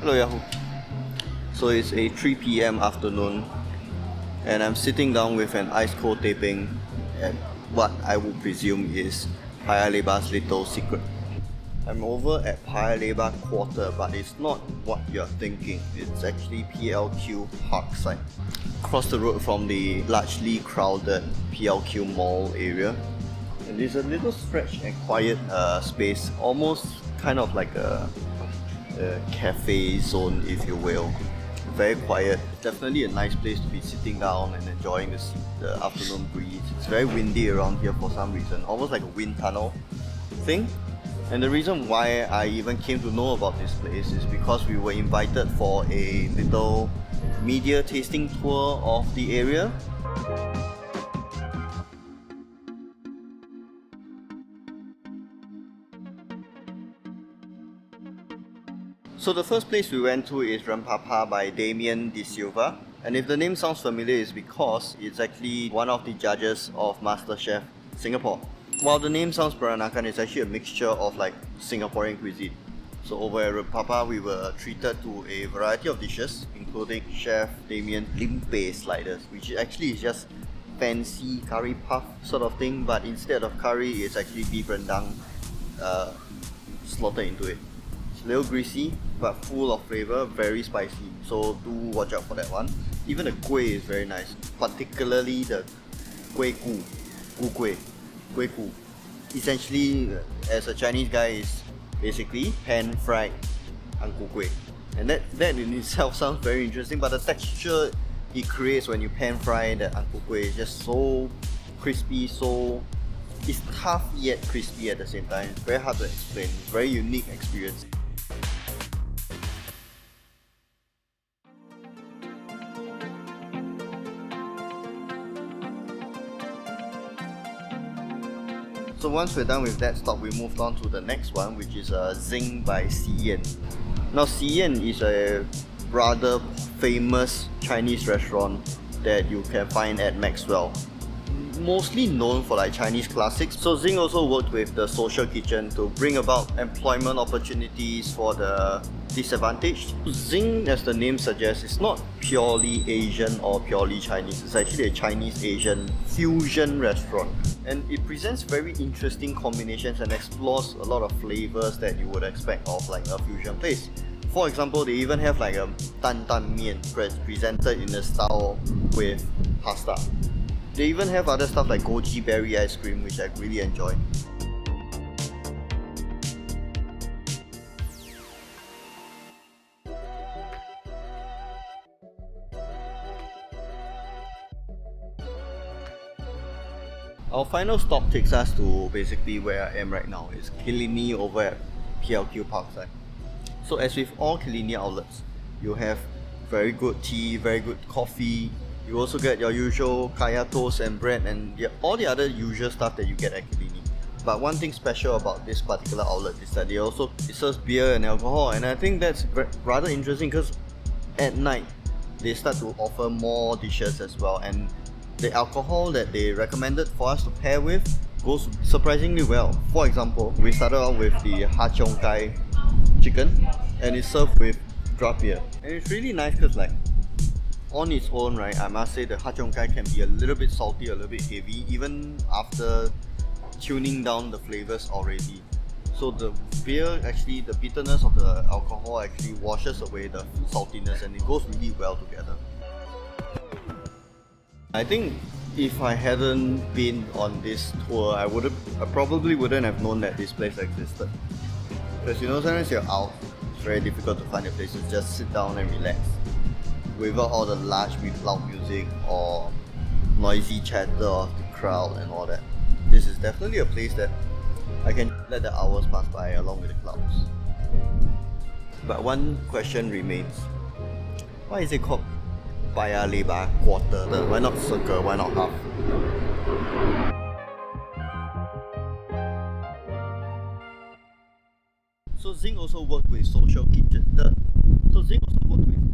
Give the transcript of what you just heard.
Hello Yahoo. So it's a 3 p.m. afternoon and I'm sitting down with an ice cold taping at what I would presume is Paya Lebar's little secret. I'm over at Paya Lebar Quarter, but it's not what you're thinking. It's actually PLQ Parkside, across the road from the largely crowded PLQ Mall area. And there's a little stretch and quiet space, almost kind of like a cafe zone, if you will. Very quiet, definitely a nice place to be sitting down and enjoying the afternoon breeze. It's very windy around here for some reason, almost like a wind tunnel thing. And the reason why I even came to know about this place is because we were invited for a little media tasting tour of the area. So the first place we went to is Rempapa by Damien De Silva, and if the name sounds familiar, it's because it's actually one of the judges of MasterChef Singapore. While the name sounds Peranakan, it's actually a mixture of like Singaporean cuisine. So over at Rempapa, we were treated to a variety of dishes, including Chef Damien Limpe sliders, which actually is just fancy curry puff sort of thing, but instead of curry, it's actually beef rendang slaughtered into it. A little greasy but full of flavor, very spicy, so do watch out for that one. Even the kueh is very nice, particularly the kueh ku. Essentially, as a Chinese guy, is basically pan fried ang ku kueh, and that in itself sounds very interesting, but the texture it creates when you pan fry the ang ku kueh is just so crispy, it's tough yet crispy at the same time. It's very hard to explain, very unique experience. So once we're done with that stop, we moved on to the next one, which is ZING by Xiyan. Now Xiyan is a rather famous Chinese restaurant that you can find at Maxwell. Mostly known for like Chinese classics. So ZING also worked with the Social Kitchen to bring about employment opportunities for the disadvantaged. ZING, as the name suggests, is not purely Asian or purely Chinese. It's actually a Chinese-Asian fusion restaurant. And it presents very interesting combinations and explores a lot of flavors that you would expect of like a fusion place. For example, they even have like a tan tan mian presented in a style with pasta. They even have other stuff like goji berry ice cream, which I really enjoy. Our final stop takes us to basically where I am right now. It's Killiney over at PLQ Parkside. So as with all Killiney outlets, you have very good tea, very good coffee. You also get your usual kaya toast and bread and all the other usual stuff that you get at Killiney. But one thing special about this particular outlet is that it serves beer and alcohol, and I think that's rather interesting because at night they start to offer more dishes as well, and the alcohol that they recommended for us to pair with goes surprisingly well. For example, we started out with the Ha Cheong Gai chicken, and it's served with draft beer. And it's really nice because like on its own, right, I must say the Ha Cheong Gai can be a little bit salty, a little bit heavy, even after tuning down the flavors already. So the beer, actually, the bitterness of the alcohol actually washes away the saltiness, and it goes really well together. I think if I hadn't been on this tour, I probably wouldn't have known that this place existed. Because sometimes you're out, it's very difficult to find a place to just sit down and relax without all the loud music or noisy chatter of the crowd and all that. This is definitely a place that I can let the hours pass by along with the clouds. But one question remains. Why is it called Paya Lebar Quarter? Why not circle? Why not half? So ZING also worked with Social Kitchen. ZING also worked with